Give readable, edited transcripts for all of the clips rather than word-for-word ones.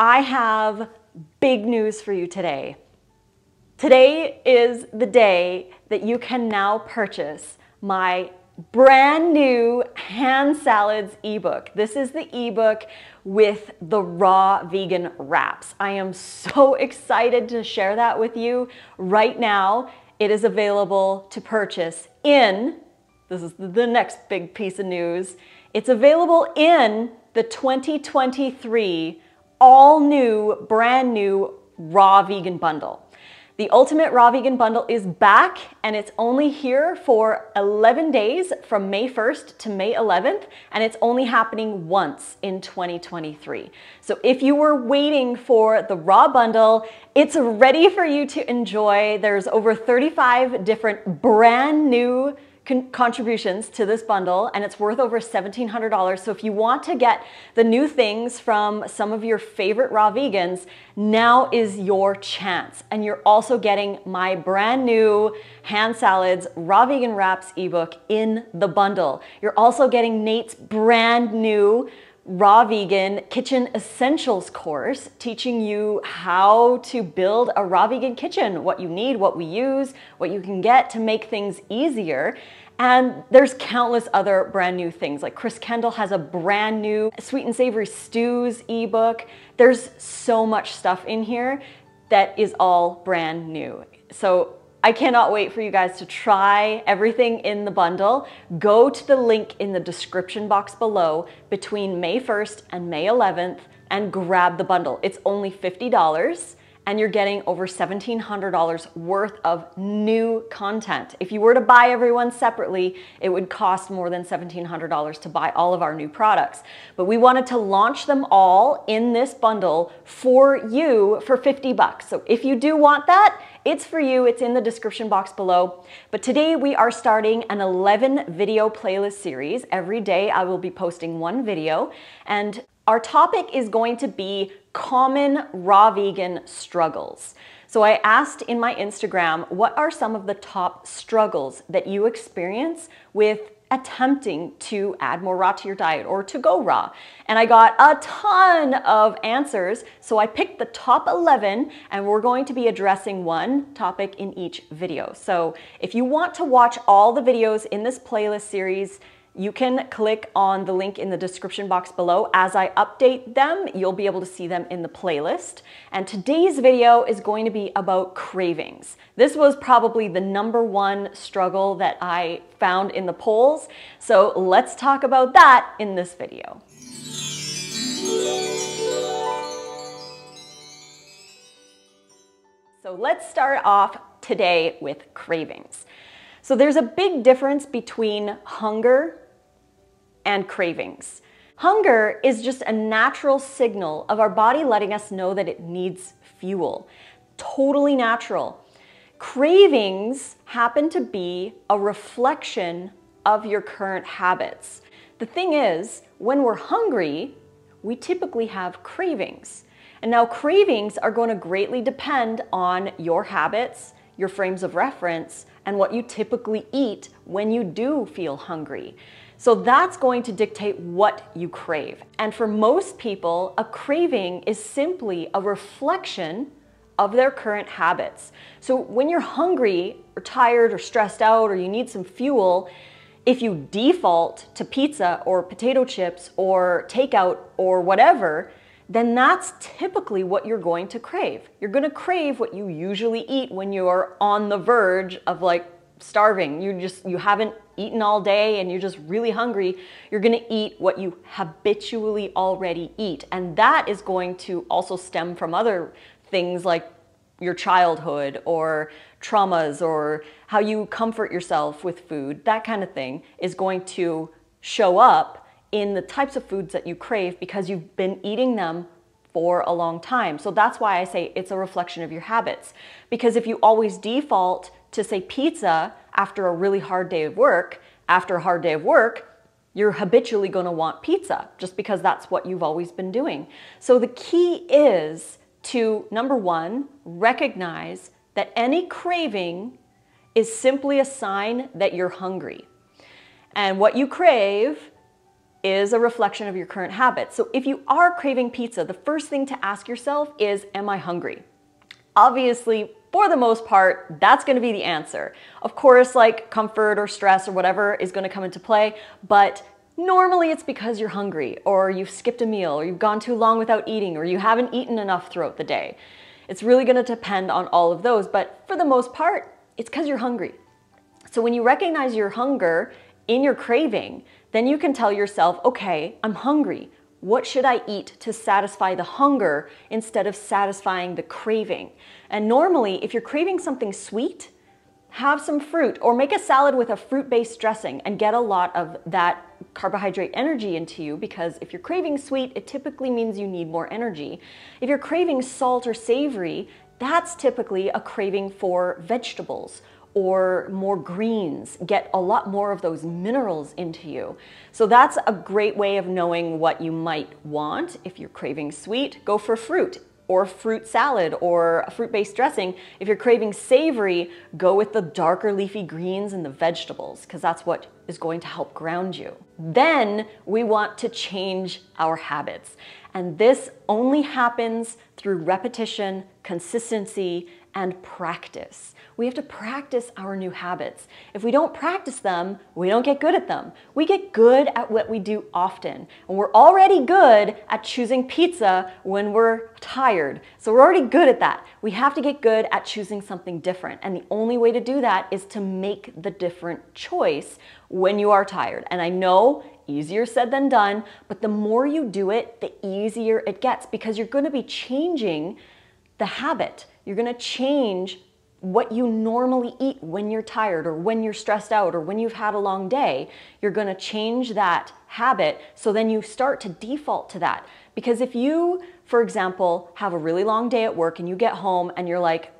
I have big news for you today. Today is the day that you can now purchase my brand new hand salads ebook. This is the ebook with the raw vegan wraps. I am so excited to share that with you right now. It is available to purchase in, this is the next big piece of news, it's available in the 2023 all new, brand new raw vegan bundle. The Ultimate Raw Vegan Bundle is back and it's only here for 11 days from May 1st to May 11th, and it's only happening once in 2023. So if you were waiting for the raw bundle, it's ready for you to enjoy. There's over 35 different brand new contributions to this bundle, and it's worth over $1,700. So if you want to get the new things from some of your favorite raw vegans, now is your chance. And you're also getting my brand new hand salads raw vegan wraps ebook in the bundle. You're also getting Nate's brand new raw vegan kitchen essentials course, teaching you how to build a raw vegan kitchen, what you need, what we use, what you can get to make things easier. And there's countless other brand new things. Like Kendall has a brand new sweet and savory stews ebook. There's so much stuff in here that is all brand new. So I cannot wait for you guys to try everything in the bundle. Go to the link in the description box below between May 1st and May 11th and grab the bundle. It's only $50 and you're getting over $1,700 worth of new content. If you were to buy everyone separately, it would cost more than $1,700 to buy all of our new products. But we wanted to launch them all in this bundle for you for 50 bucks. So if you do want that, it's for you. It's in the description box below. But today we are starting an 11 video playlist series. Every day I will be posting one video, and our topic is going to be common raw vegan struggles. So I asked in my Instagram, what are some of the top struggles that you experience with attempting to add more raw to your diet or to go raw? And I got a ton of answers. So I picked the top 11 and we're going to be addressing one topic in each video. So if you want to watch all the videos in this playlist series, you can click on the link in the description box below. As I update them, you'll be able to see them in the playlist. And today's video is going to be about cravings. This was probably the #1 struggle that I found in the polls. So let's talk about that in this video. So let's start off today with cravings. So there's a big difference between hunger and cravings. Hunger is just a natural signal of our body letting us know that it needs fuel. Totally natural. Cravings happen to be a reflection of your current habits. The thing is, when we're hungry, we typically have cravings. And now cravings are going to greatly depend on your habits, your frames of reference, and what you typically eat when you do feel hungry. So that's going to dictate what you crave. And for most people, a craving is simply a reflection of their current habits. So when you're hungry or tired or stressed out or you need some fuel, if you default to pizza or potato chips or takeout or whatever, then that's typically what you're going to crave. You're going to crave what you usually eat when you're on the verge of like starving. You haven't eaten all day and you're just really hungry. You're going to eat what you habitually already eat. And that is going to also stem from other things like your childhood or traumas or how you comfort yourself with food. That kind of thing is going to show up in the types of foods that you crave because you've been eating them for a long time. So that's why I say it's a reflection of your habits. Because if you always default to say pizza after a really hard day of work, you're habitually going to want pizza just because that's what you've always been doing. So the key is to, #1, recognize that any craving is simply a sign that you're hungry. And what you crave is a reflection of your current habits. So if you are craving pizza, the first thing to ask yourself is, am I hungry? Obviously, for the most part, that's going to be the answer. Of course, like comfort or stress or whatever is going to come into play, but normally it's because you're hungry, or you've skipped a meal, or you've gone too long without eating, or you haven't eaten enough throughout the day. It's really going to depend on all of those, but for the most part, it's because you're hungry. So when you recognize your hunger in your craving, then you can tell yourself, okay, I'm hungry. What should I eat to satisfy the hunger instead of satisfying the craving? And normally, if you're craving something sweet, have some fruit or make a salad with a fruit-based dressing and get a lot of that carbohydrate energy into you, because if you're craving sweet, it typically means you need more energy. If you're craving salt or savory, that's typically a craving for vegetables or more greens. Get a lot more of those minerals into you. So that's a great way of knowing what you might want. If you're craving sweet, go for fruit or fruit salad or a fruit-based dressing. If you're craving savory, go with the darker leafy greens and the vegetables, because that's what is going to help ground you. Then we want to change our habits. And this only happens through repetition, consistency, and practice. We have to practice our new habits. If we don't practice them, we don't get good at them. We get good at what we do often. And we're already good at choosing pizza when we're tired. So we're already good at that. We have to get good at choosing something different. And the only way to do that is to make the different choice when you are tired. And I know, easier said than done, but the more you do it, the easier it gets, because you're going to be changing the habit. You're going to change what you normally eat when you're tired or when you're stressed out or when you've had a long day. You're going to change that habit, so then you start to default to that. Because if you, for example, have a really long day at work and you get home and you're like,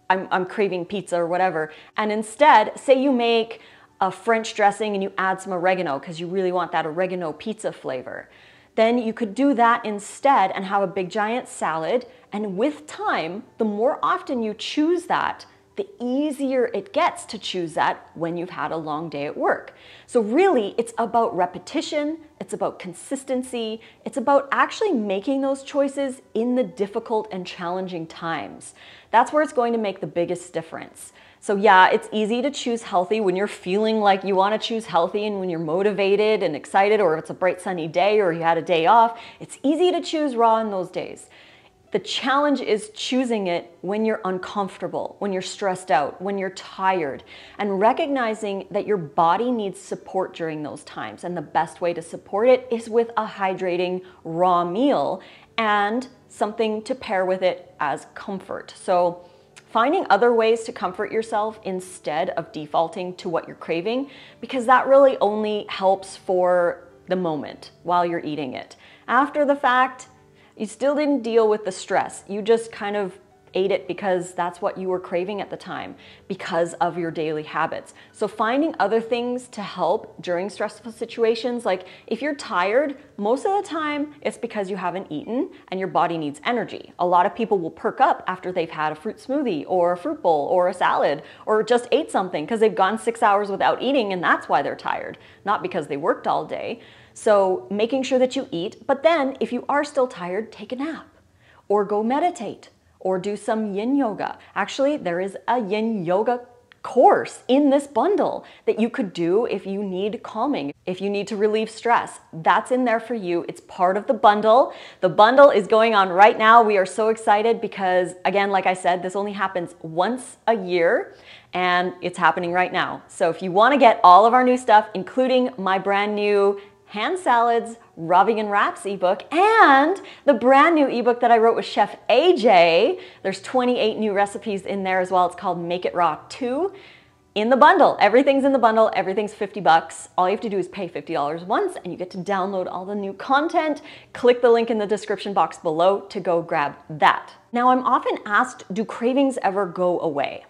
I'm craving pizza or whatever, and instead, say you make a French dressing and you add some oregano because you really want that oregano pizza flavor, then you could do that instead and have a big giant salad. And with time, the more often you choose that, the easier it gets to choose that when you've had a long day at work. So really, it's about repetition, it's about consistency, it's about actually making those choices in the difficult and challenging times. That's where it's going to make the biggest difference. So yeah, it's easy to choose healthy when you're feeling like you want to choose healthy and when you're motivated and excited, or if it's a bright sunny day or you had a day off. It's easy to choose raw in those days. The challenge is choosing it when you're uncomfortable, when you're stressed out, when you're tired, and recognizing that your body needs support during those times. And the best way to support it is with a hydrating raw meal and something to pair with it as comfort. So finding other ways to comfort yourself instead of defaulting to what you're craving, because that really only helps for the moment while you're eating it. After the fact, you still didn't deal with the stress. You just kind of ate it because that's what you were craving at the time because of your daily habits. So finding other things to help during stressful situations, like if you're tired, most of the time it's because you haven't eaten and your body needs energy. A lot of people will perk up after they've had a fruit smoothie or a fruit bowl or a salad or just ate something because they've gone 6 hours without eating, and that's why they're tired, not because they worked all day. So making sure that you eat, but then if you are still tired, take a nap or go meditate or do some yin yoga. Actually, there is a yin yoga course in this bundle that you could do if you need calming, if you need to relieve stress. That's in there for you. It's part of the bundle. The bundle is going on right now. We are so excited because, again, like I said, this only happens once a year and it's happening right now. So if you want to get all of our new stuff, including my brand new Hand Salads, Raw Vegan Wraps ebook, and the brand new ebook that I wrote with Chef AJ. There's 28 new recipes in there as well. It's called Make It Raw 2 in the bundle. Everything's in the bundle. Everything's $50. All you have to do is pay $50 once and you get to download all the new content. Click the link in the description box below to go grab that. Now, I'm often asked, do cravings ever go away?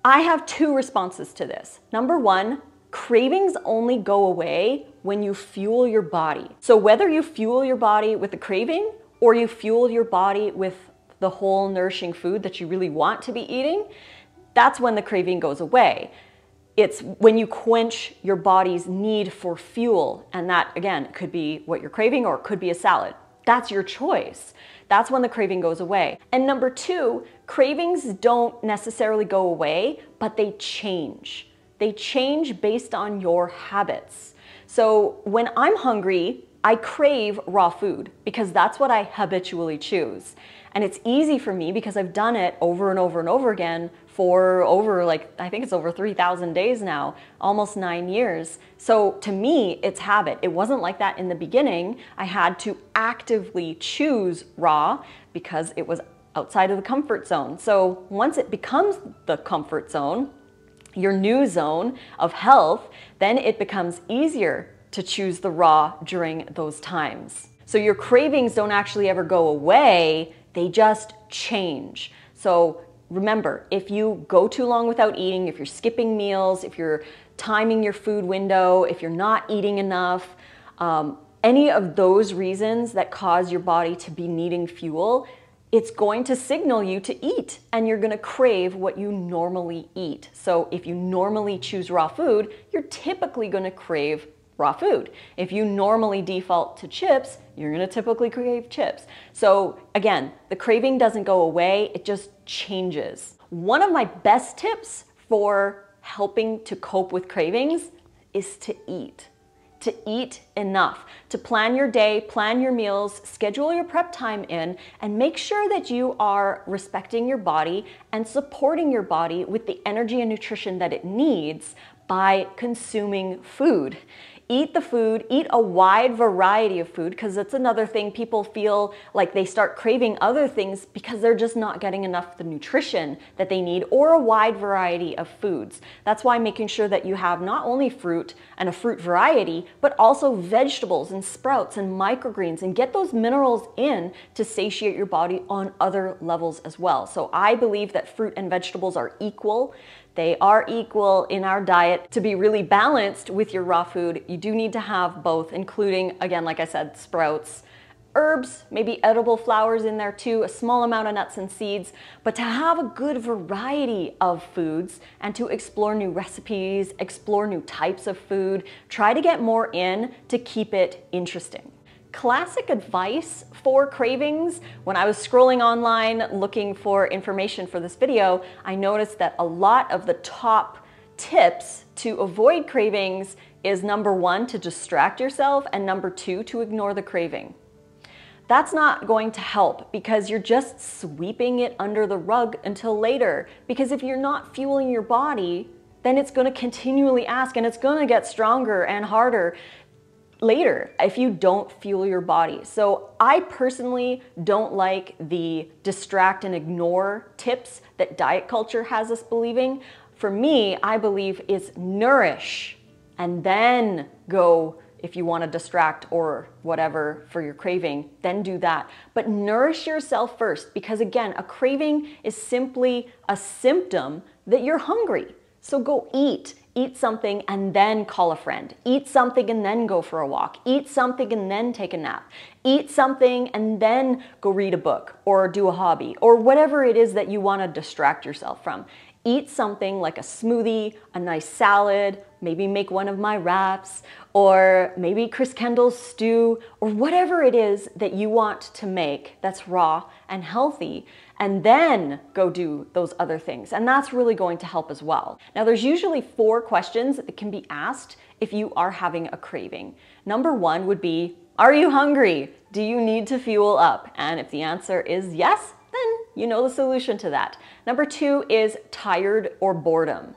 I have two responses to this. Number one, cravings only go away when you fuel your body. So whether you fuel your body with the craving or you fuel your body with the whole nourishing food that you really want to be eating, that's when the craving goes away. It's when you quench your body's need for fuel. And that, again, could be what you're craving, or it could be a salad. That's your choice. That's when the craving goes away. And number two, cravings don't necessarily go away, but they change. They change based on your habits. So when I'm hungry, I crave raw food because that's what I habitually choose. And it's easy for me because I've done it over and over and over again for over, I think it's over 3,000 days now, almost 9 years. So to me, it's habit. It wasn't like that in the beginning. I had to actively choose raw because it was outside of the comfort zone. So once it becomes the comfort zone, your new zone of health, then it becomes easier to choose the raw during those times. So your cravings don't actually ever go away, they just change. So remember, if you go too long without eating, if you're skipping meals, if you're timing your food window, if you're not eating enough, any of those reasons that cause your body to be needing fuel, it's going to signal you to eat, and you're gonna crave what you normally eat. So if you normally choose raw food, you're typically gonna crave raw food. If you normally default to chips, you're gonna typically crave chips. So again, the craving doesn't go away, it just changes. One of my best tips for helping to cope with cravings is to eat. To eat enough, to plan your day, plan your meals, schedule your prep time in, and make sure that you are respecting your body and supporting your body with the energy and nutrition that it needs by consuming food. Eat the food, eat a wide variety of food, because that's another thing. People feel like they start craving other things because they're just not getting enough the nutrition that they need, or a wide variety of foods. That's why making sure that you have not only fruit and a fruit variety, but also vegetables and sprouts and microgreens, and get those minerals in to satiate your body on other levels as well. So I believe that fruit and vegetables are equal. They are equal in our diet. To be really balanced with your raw food, you do need to have both, including, again, like I said, sprouts, herbs, maybe edible flowers in there too, a small amount of nuts and seeds, but to have a good variety of foods and to explore new recipes, explore new types of food, try to get more in to keep it interesting. Classic advice for cravings, when I was scrolling online looking for information for this video, I noticed that a lot of the top tips to avoid cravings is number one, to distract yourself, and number two, to ignore the craving. That's not going to help because you're just sweeping it under the rug until later. Because if you're not fueling your body, then it's going to continually ask, and it's going to get stronger and harder later if you don't fuel your body. So I personally don't like the distract and ignore tips that diet culture has us believing. For me, I believe it's nourish and then go. If you want to distract or whatever for your craving, then do that. But nourish yourself first, because again, a craving is simply a symptom that you're hungry. So go eat. Eat something and then call a friend. Eat something and then go for a walk. Eat something and then take a nap. Eat something and then go read a book or do a hobby or whatever it is that you want to distract yourself from. Eat something like a smoothie, a nice salad, maybe make one of my wraps, or maybe Chris Kendall's stew, or whatever it is that you want to make that's raw and healthy, and then go do those other things. And that's really going to help as well. Now, there's usually 4 questions that can be asked if you are having a craving. Number 1 would be, are you hungry? Do you need to fuel up? And if the answer is yes, then you know the solution to that. Number 2 is tired or boredom.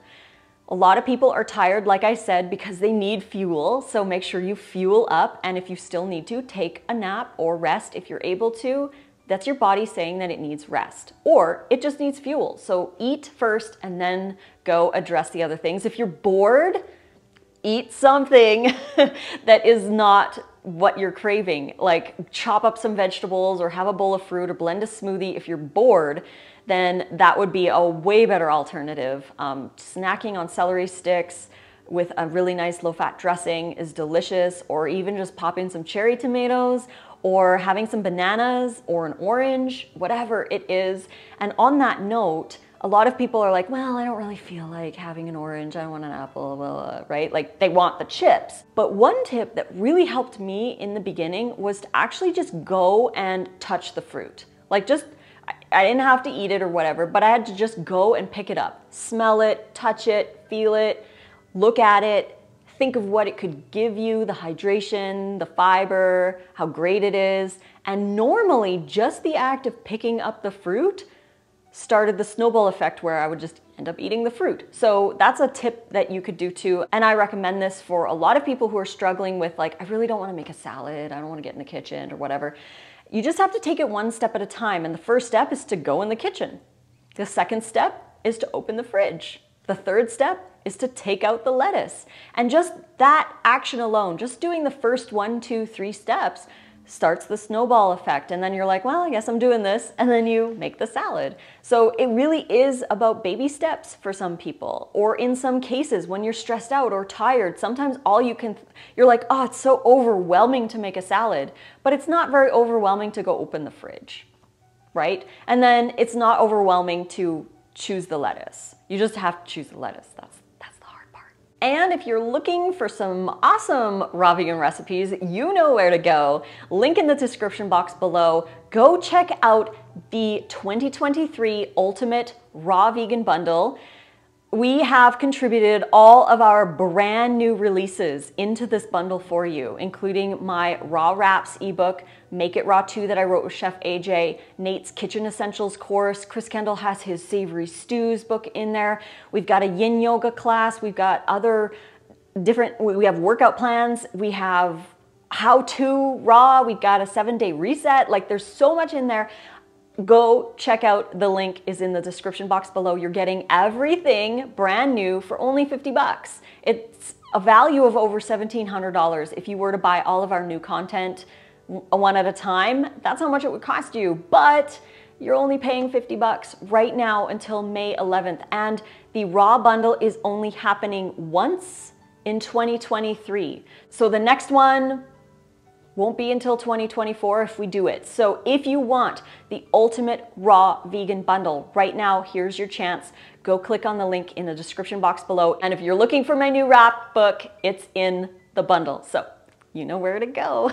A lot of people are tired, like I said, because they need fuel. So make sure you fuel up. And if you still need to, take a nap or rest if you're able to. That's your body saying that it needs rest, or it just needs fuel. So eat first and then go address the other things. If you're bored, eat something that is not what you're craving, like chop up some vegetables or have a bowl of fruit or blend a smoothie. If you're bored, then that would be a way better alternative. Snacking on celery sticks with a really nice low-fat dressing is delicious, or even just pop in some cherry tomatoes or having some bananas or an orange, whatever it is. And on that note, a lot of people are like, well, I don't really feel like having an orange. I want an apple, blah, blah, right? Like they want the chips. But one tip that really helped me in the beginning was to actually just go and touch the fruit. Like I didn't have to eat it or whatever, but I had to just go and pick it up, smell it, touch it, feel it, look at it, think of what it could give you, the hydration, the fiber, how great it is. And normally just the act of picking up the fruit started the snowball effect where I would just end up eating the fruit. So that's a tip that you could do too. And I recommend this for a lot of people who are struggling with like, I really don't want to make a salad. I don't want to get in the kitchen or whatever. You just have to take it one step at a time. And the first step is to go in the kitchen. The second step is to open the fridge. The third step is to take out the lettuce. And just that action alone, just doing the first 1, 2, 3 steps starts the snowball effect. And then you're like, well, I guess I'm doing this. And then you make the salad. So it really is about baby steps for some people. Or in some cases, when you're stressed out or tired, sometimes you're like, oh, it's so overwhelming to make a salad. But it's not very overwhelming to go open the fridge, right? And then it's not overwhelming to choose the lettuce. You just have to choose the lettuce. That's the hard part. And if you're looking for some awesome raw vegan recipes, you know where to go. Link in the description box below. Go check out the 2023 Ultimate Raw Vegan Bundle. We have contributed all of our brand new releases into this bundle for you, including my Raw Wraps ebook, Make It Raw 2 that I wrote with Chef AJ, Nate's Kitchen Essentials course, Chris Kendall has his Savoury Stews book in there. We've got a yin yoga class, we've got other we have workout plans, we have how-to raw, we've got a 7-day reset. Like there's so much in there. Go check out, the link is in the description box below. You're getting everything brand new for only 50 bucks. It's a value of over $1,700 if you were to buy all of our new content one at a time. That's how much it would cost you, but you're only paying 50 bucks right now until May 11th. And the raw bundle is only happening once in 2023. So the next one won't be until 2024 if we do it. So if you want the Ultimate Raw Vegan Bundle right now, here's your chance. Go click on the link in the description box below. And if you're looking for my new wrap book, it's in the bundle. So you know where to go.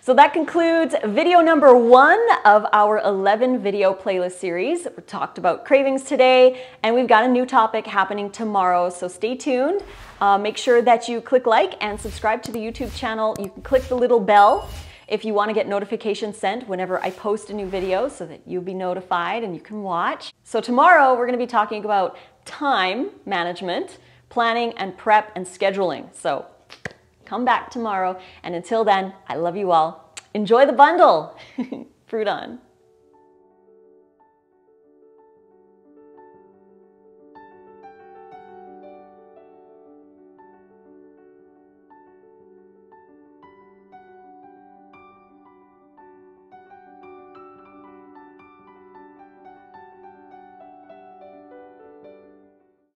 So that concludes video number 1 of our 11 video playlist series. We talked about cravings today, and we've got a new topic happening tomorrow, so stay tuned. Make sure that you click like and subscribe to the YouTube channel. You can click the little bell if you want to get notifications sent whenever I post a new video so that you'll be notified and you can watch. So tomorrow we're going to be talking about time management, planning and prep and scheduling. So come back tomorrow, and until then, I love you all. Enjoy the bundle. Fruit on.